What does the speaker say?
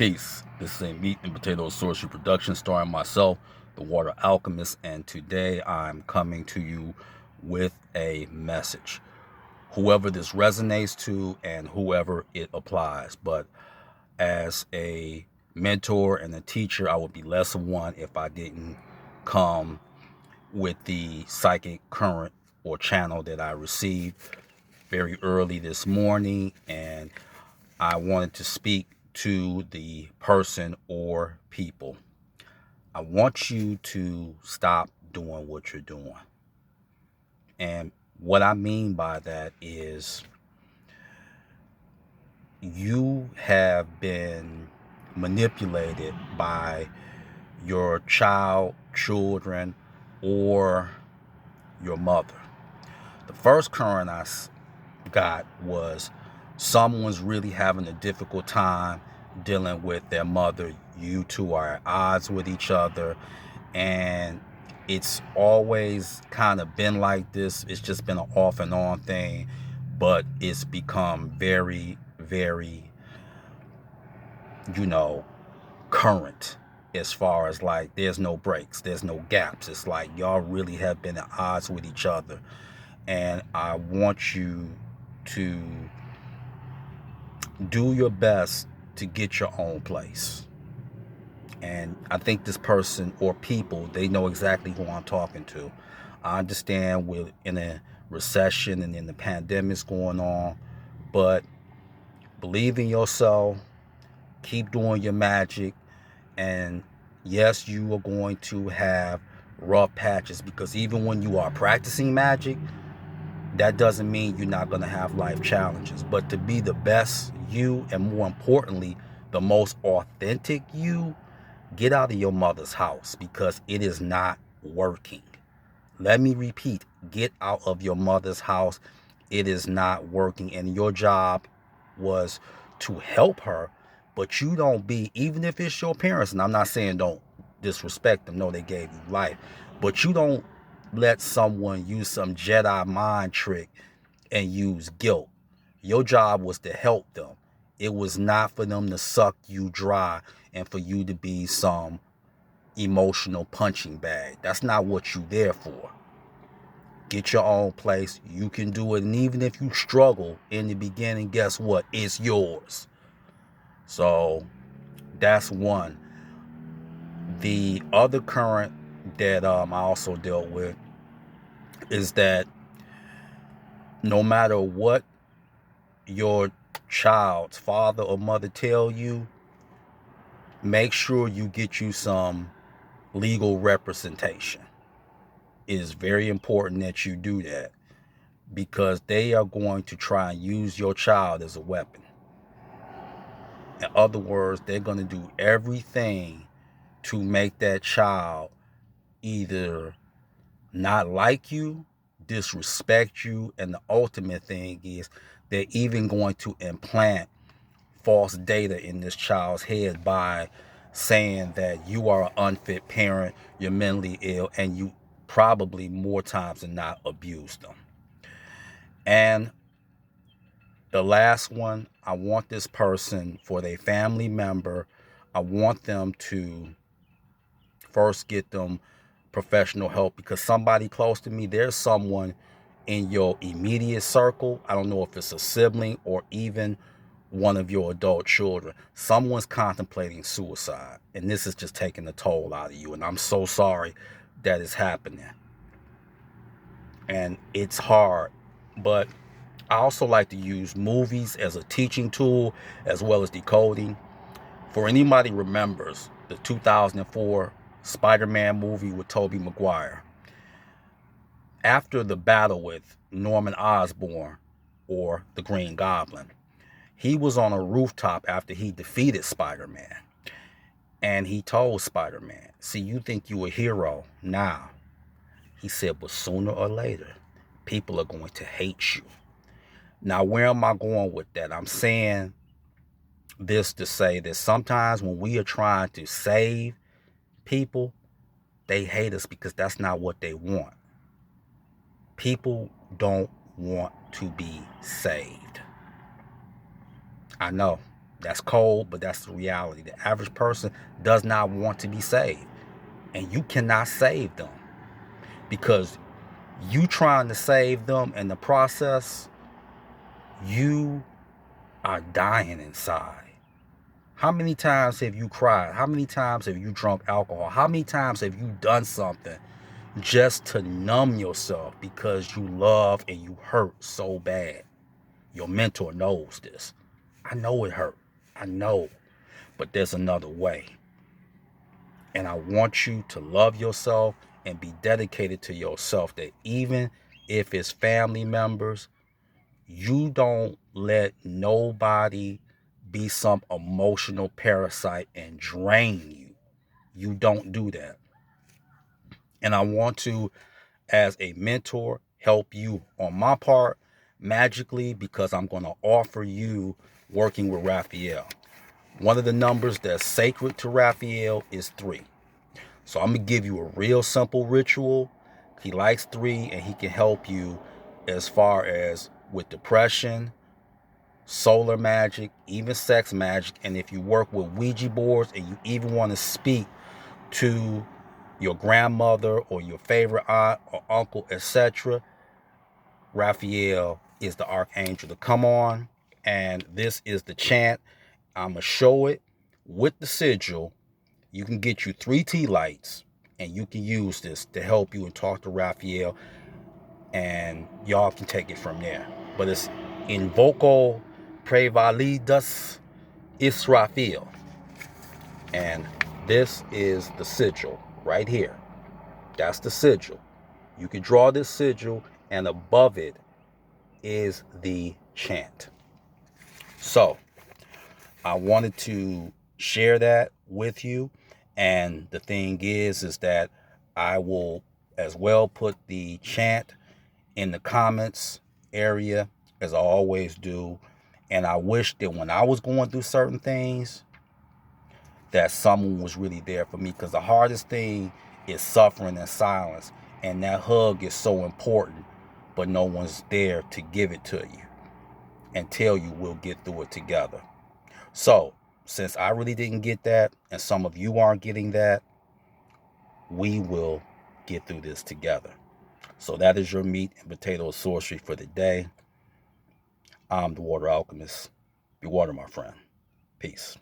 Peace. This is a meat and potato sorcery production starring myself, the Water Alchemist, and today I'm coming to you with a message. Whoever this resonates to and whoever it applies. But as a mentor and a teacher, I would be less of one if I didn't come with the psychic current or channel that I received very early this morning, and I wanted to speak to the person or people. I want you to stop doing what you're doing. And what I mean by that is you have been manipulated by your children, or your mother. The first current I got was someone's really having a difficult time dealing with their mother. You two are at odds with each other, and it's always kind of been like this. It's just been an off and on thing, but it's become very, very, you know, current, as far as like there's no breaks, there's no gaps. It's like y'all really have been at odds with each other, and I want you to do your best to get your own place. And I think this person or people, they know exactly who I'm talking to. I understand we're in a recession and then the pandemic's going on, but believe in yourself, keep doing your magic, and yes, you are going to have rough patches, because even when you are practicing magic, that doesn't mean you're not going to have life challenges. But to be the best you, and more importantly, the most authentic you, get out of your mother's house, because it is not working. Let me repeat, get out of your mother's house. It is not working. And your job was to help her, but you don't be, even if it's your parents, and I'm not saying don't disrespect them, no, they gave you life, but you don't let someone use some Jedi mind trick and use guilt. Your job was to help them. It was not for them to suck you dry and for you to be some emotional punching bag. That's not what you're there for. Get your own place. You can do it. And even if you struggle in the beginning, guess what? It's yours. So that's one. The other current that I also dealt with is that no matter what your child's father or mother tell you, make sure you get you some legal representation. It is very important that you do that, because they are going to try and use your child as a weapon. In other words, they're going to do everything to make that child either not like you, disrespect you, and the ultimate thing is they're even going to implant false data in this child's head by saying that you are an unfit parent, you're mentally ill, and you probably more times than not abuse them. And the last one, I want this person, for their family member, I want them to first get them professional help, because somebody close to me, there's someone in your immediate circle, I don't know if it's a sibling or even one of your adult children, someone's contemplating suicide, and this is just taking a toll out of you, and I'm so sorry that it's happening. And it's hard, but I also like to use movies as a teaching tool as well as decoding. For anybody remembers the 2004 Spider-Man movie with Tobey Maguire, after the battle with Norman Osborn, or the Green Goblin, he was on a rooftop after he defeated Spider-Man. And he told Spider-Man, see, you think you a hero now. He said, but sooner or later, people are going to hate you. Now, where am I going with that? I'm saying this to say that sometimes when we are trying to save people, they hate us because that's not what they want. People don't want to be saved. I know. That's cold, but that's the reality. The average person does not want to be saved. And you cannot save them, because you trying to save them in the process, you are dying inside. How many times have you cried? How many times have you drunk alcohol? How many times have you done something just to numb yourself because you love and you hurt so bad? Your mentor knows this. I know it hurt. I know. But there's another way. And I want you to love yourself and be dedicated to yourself, that even if it's family members, you don't let nobody be some emotional parasite and drain you. You don't do that. And I want to, as a mentor, help you on my part magically, because I'm going to offer you working with Raphael. One of the numbers that's sacred to Raphael is 3. So I'm going to give you a real simple ritual. He likes 3, and he can help you as far as with depression, solar magic, even sex magic. And if you work with Ouija boards and you even want to speak to your grandmother or your favorite aunt or uncle, etc., Raphael is the Archangel to come on. And this is the chant. I'm going to show it with the sigil. You can get you 3 tea lights, and you can use this to help you and talk to Raphael, and y'all can take it from there. But it's Invoco Prevalidas Israfil. And this is the sigil right here. That's the sigil. You can draw this sigil, and above it is the chant. So I wanted to share that with you. And the thing is that I will as well put the chant in the comments area, as I always do. And I wish that when I was going through certain things, that someone was really there for me, because the hardest thing is suffering in silence. And that hug is so important, but no one's there to give it to you and tell you we'll get through it together. So, since I really didn't get that, and some of you aren't getting that, we will get through this together. So that is your meat and potato sorcery for the day. I'm the Water Alchemist. Be water, my friend. Peace.